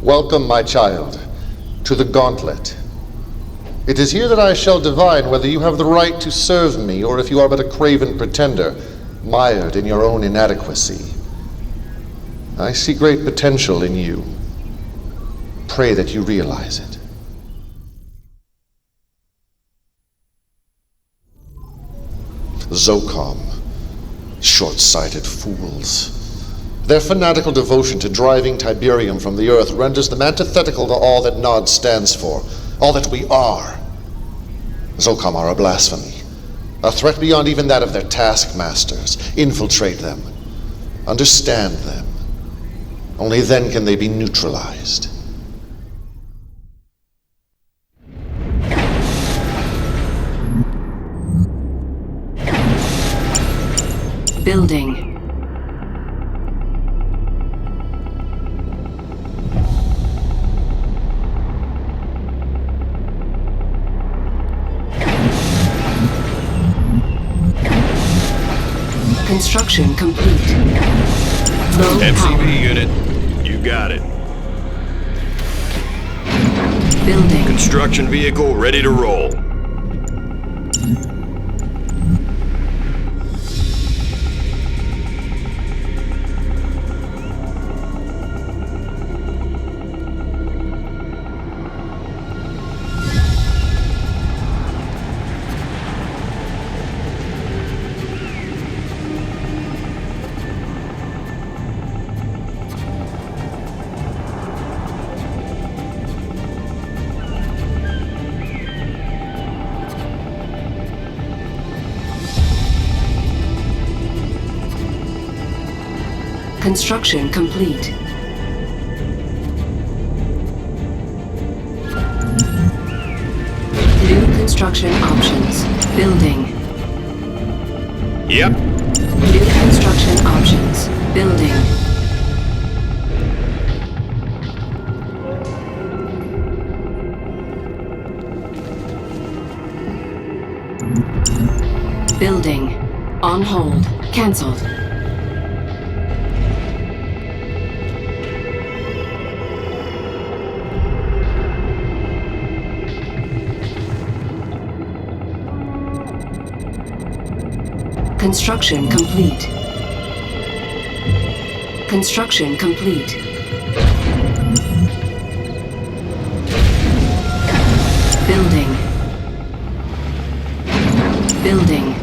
Welcome, my child, to the gauntlet. It is here that I shall divine whether you have the right to serve me, or if you are but a craven pretender, mired in your own inadequacy. I see great potential in you. Pray that you realize it. ZOCOM. Short-sighted fools. Their fanatical devotion to driving Tiberium from the Earth renders them antithetical to all that NOD stands for, all that we are. ZOCOM are a blasphemy, a threat beyond even that of their taskmasters. Infiltrate them. Understand them. Only then can they be neutralized. Building. Construction complete. Low MCV power. unit, you got it. Building. Construction vehicle ready to roll. Construction complete. New construction options. Building. Yep. New construction options. Building. Building. On hold. Cancelled. Construction complete. Construction complete. Building. Building.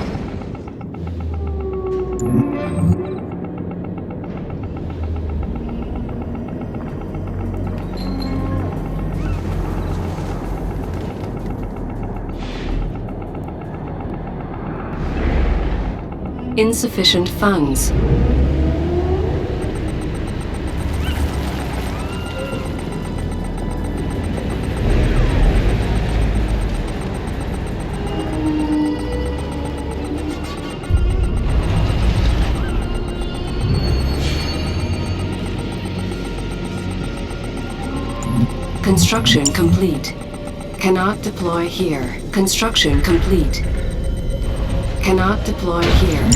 Insufficient funds. Construction complete. Cannot deploy here. Construction complete. Cannot deploy here.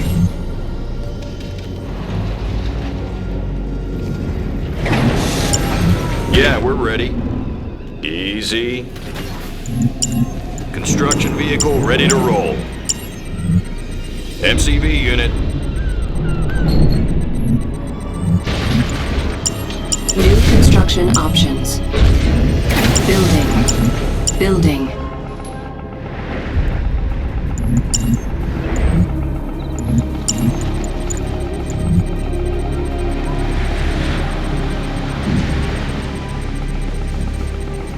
Yeah, we're ready. Easy. Construction vehicle ready to roll. MCV unit. New construction options. Building. Building.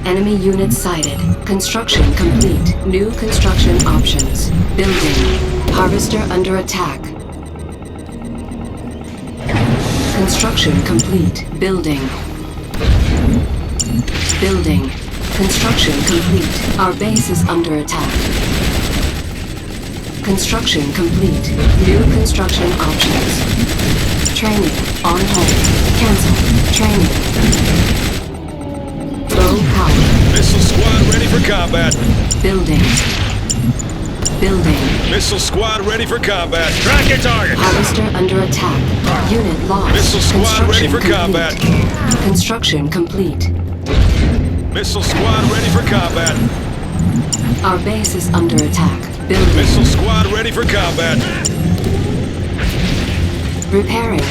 Enemy unit sighted. Construction complete. New construction options. Building. Harvester under attack. Construction complete. Building. Building. Construction complete. Our base is under attack. Construction complete. New construction options. Training. On hold. Cancel. Training. Low power. Missile squad ready for combat. Building. Building. Missile squad ready for combat. Track your target. Harvester under attack. Unit lost. Missile squad ready Construction for complete. combat. Construction complete. Missile squad ready for combat. Our base is under attack. Building. Missile squad ready for combat. Repairing.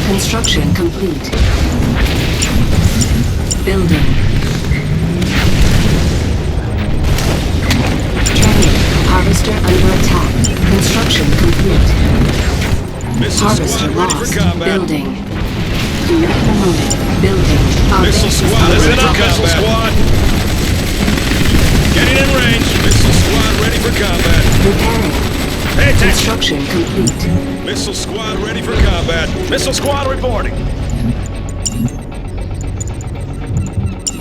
Construction complete. Building. Training. Harvester under attack. Construction complete. Missile Harvester squad ready lost. for combat. Building. Unit promoted. Building. Our Missile base is squad under listen up, attack. missile squad. Getting in range. Missile squad ready for combat. Repairing. Pay attention. Construction complete. Missile squad ready for combat. Missile squad reporting.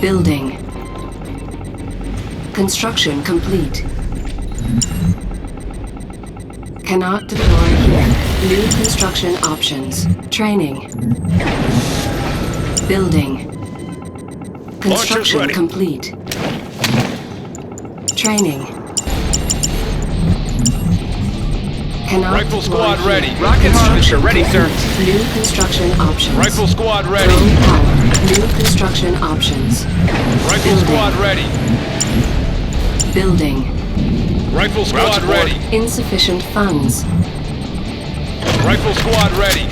Building. Construction complete. Cannot deploy here. New construction options. Training. Building. Construction ready. complete. Training. Cannot Rifle deploy squad here. ready. Rocket harvester Construction ready, sir. complete. New construction options. Rifle squad ready. Drone power. New construction options. Rifle Building. squad ready. Building. Rifle squad ready. Insufficient funds. Rifle squad ready.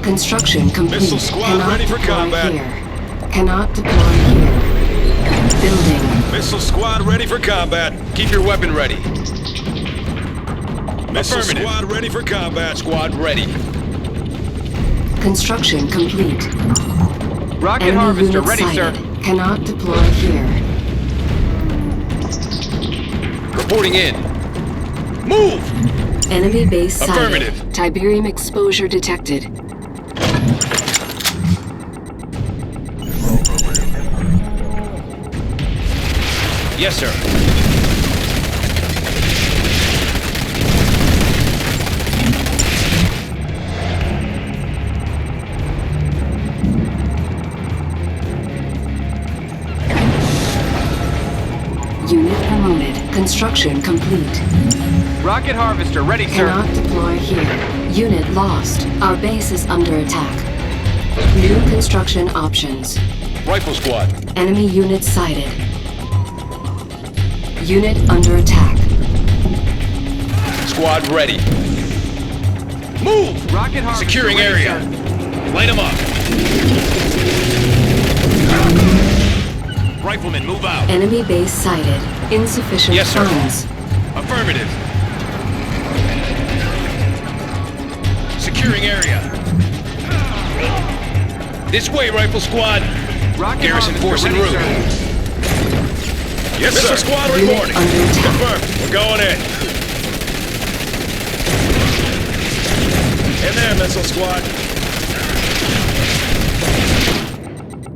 Construction complete. Missile squad Cannot ready for deploy combat. Here. Cannot deploy here. Building. Missile squad ready for combat. Keep your weapon ready. Missile squad ready for combat. Squad ready. Construction complete. Rocket Enemy harvester unit ready, sighted. sir. Cannot deploy here. Reporting in. Move! Enemy base sighted. Affirmative. Tiberium exposure detected. Yes, sir. Unit promoted. Construction complete. Rocket harvester ready, sir. Cannot deploy here. Unit lost. Our base is under attack. New construction options. Rifle squad. Enemy unit sighted. Unit under attack. Squad ready. Move! Rocket harvester Securing ready, area. sir. Light them up. Riflemen, move out. Enemy base sighted. Insufficient Yes, sir. funds. Affirmative. Securing area. This way, rifle squad. Rocket Garrison harvester force en ready, route. sir. Yes, sir. Missile squad Unit reporting. under attack. Confirmed. We're going in. In there, missile squad.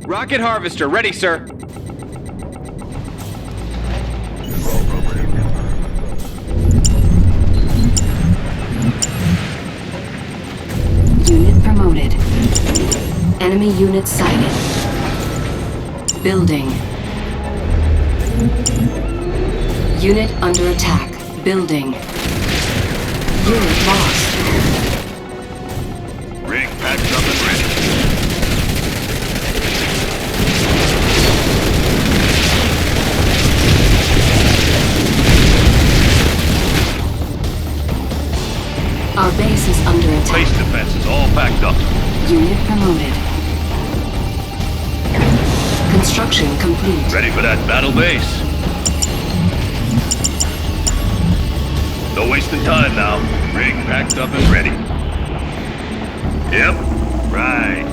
Rocket harvester ready, sir. Unit promoted. Enemy unit sighted. Building. Unit under attack. Building. Unit lost. Rig packed up and ready. Our base is under attack. Base defense is all packed up. Unit promoted. Construction complete. Ready for that battle base. No wasting time now. Rig packed up and ready. Yep. Right.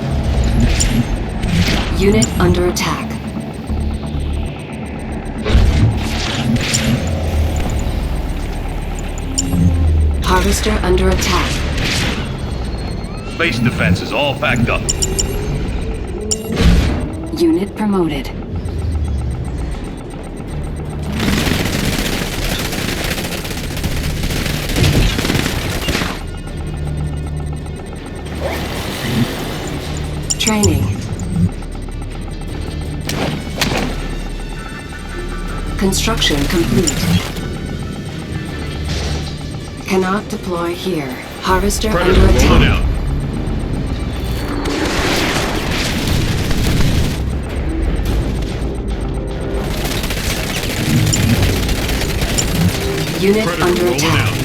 Unit under attack. Harvester under attack. Base defense is all packed up. Unit promoted. Training. Construction complete. Cannot deploy here. Harvester Predator under rolling attack. out. Unit Predator under rolling attack. out.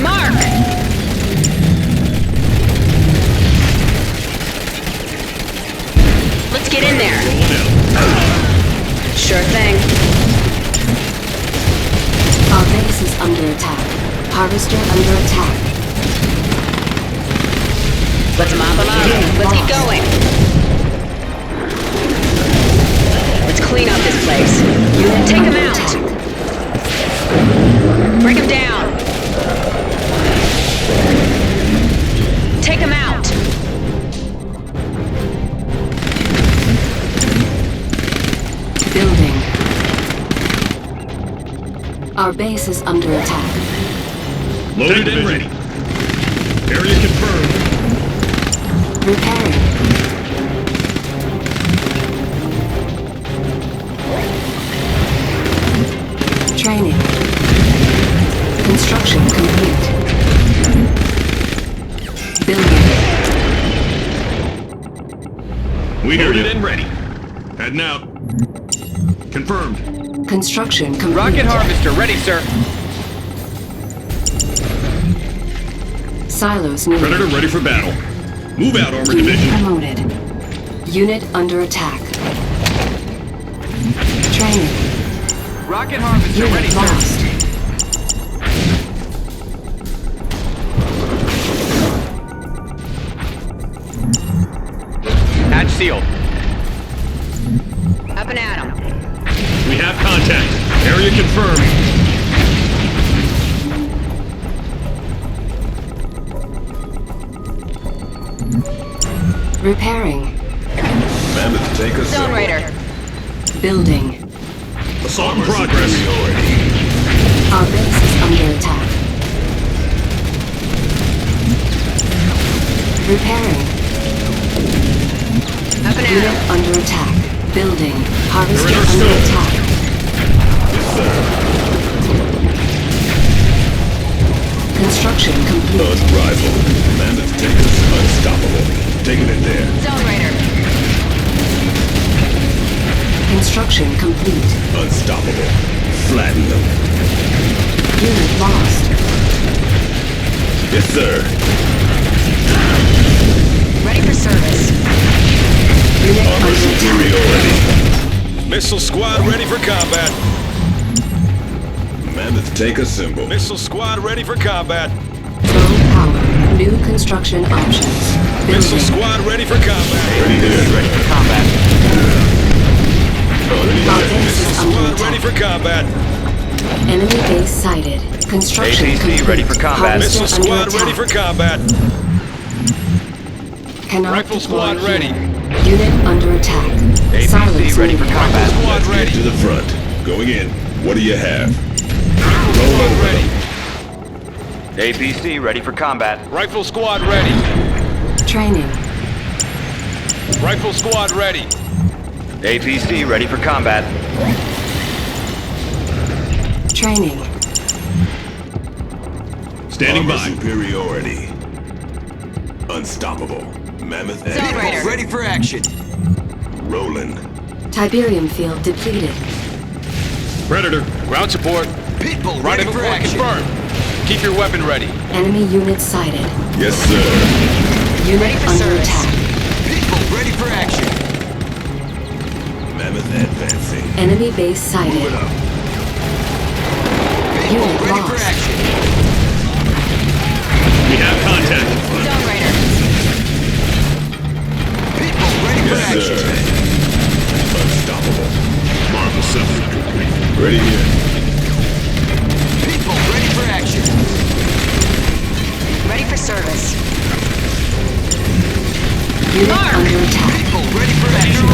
Mark! Let's get in there. Rolling out. Sure thing. Our base is under attack. Harvester under attack. Let's mop them up. Let's get going. Let's clean up this place. Unit Take them under out. attack. Break them down. Take them out. Building. Our base is under attack. Loaded and ready. Area confirmed. Repairing. Training. Construction complete. Building. We hear you. Loaded and ready. Heading out. Confirmed. Construction complete. Rocket harvester ready, sir. Silos needed. Predator ready for battle. Move out, armor Unit division. promoted. Unit under attack. Training. Rocket harvester ready, Unit sir. lost. Hatch sealed. Up and at 'em. We have contact. Area confirmed. Repairing. Mammoth, take us Zone Raider. Building. Assault in progress. Our base is under attack. Repairing. Up and at Unit 'em. under attack. Building. Harvester Perimeter under still. attack. Construction complete. Unrivaled. Mammoth, take us unstoppable. Taking it there. Zone Raider. Construction complete. Unstoppable. Flatten them. Unit lost. Yes, sir. Ready for service. Unit Armor under attack. superiority. Missile squad ready for combat. Mammoth, take a symbol. Missile squad ready for combat. Low power. New construction options. Missile Building. squad ready for combat. Ready there. Ready for combat. Already Our there. base is Missile under squad ready attack. for combat. Enemy base sighted. Construction APC complete. ready for combat. Harvester Missile under squad attack. ready for combat. Cannot Rifle deploy squad here. ready. Unit under attack. APC Silence ready for needed. combat. Squad Let's ready. get to the front. Going in. What do you have? Squad ready. APC ready for combat. Rifle squad ready. Training. Rifle squad ready. APC ready for combat. Training. Standing Armor by. superiority. Unstoppable. Mammoth Zone Raider. ready for action. Rolling. Tiberium field depleted. Predator. Ground support. Pitbull Rendezvous point confirmed. Keep your weapon ready. Enemy unit sighted. Yes, sir. Unit Ready for under service. attack. Pitbull ready for action. Mammoth advancing. Enemy base sighted. Move it up. Unit lost. action. We have contact. Zone Raider. Pitbull ready for action. Unstoppable. Marvel assembly complete. Ready here. Pitbull ready for action. Ready for service. Unit Mark. under attack. Pitbull ready for action.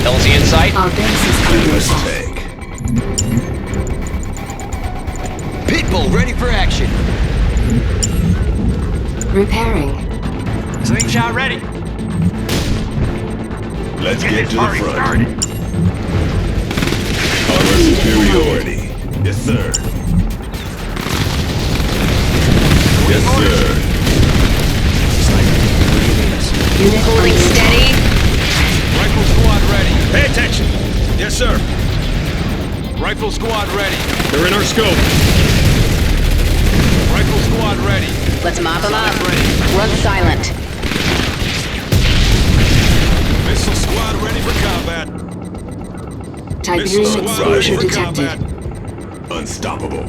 LZ in sight. Our base is under Let's attack. tank. Pitbull ready for action. Repairing. Slingshot ready. Let's get to the front. Armor superiority. Yes, sir. Yes, sir. Unit Holding under steady. Rifle squad ready. Pay attention! Yes, sir. Rifle squad ready. They're in our scope. Rifle squad ready. Let's mop them up. Ready. Run silent. Missile squad ready for combat. Tiberium exposure detected. Unstoppable.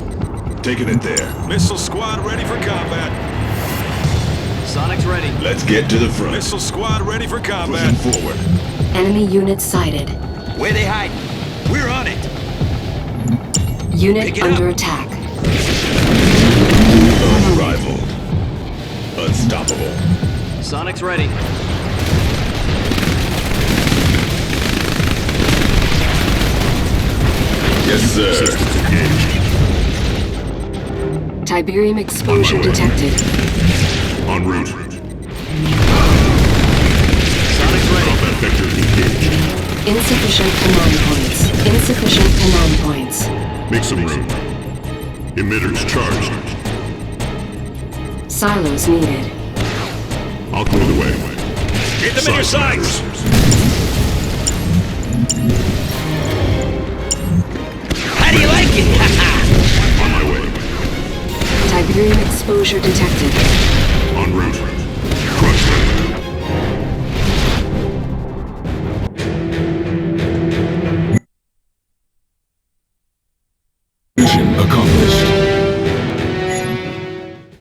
Taking it there. Missile squad ready for combat. Sonic's ready. Let's get to the front. Missile squad ready for Pushing combat. forward. Enemy unit sighted. Where they hide? We're on it. Unit Pick it under up. attack. Unrivaled. Unstoppable. Sonic's ready. Yes, sir. Systems engaged. Tiberium exposure detected. En route. Sonic's ready. Combat vector engaged. Insufficient command points. Insufficient command points. Make some room. Emitters charged. Silos needed. I'll clear the way. Get them in your sights! How do you like it? On my way. Tiberium exposure detected. En route.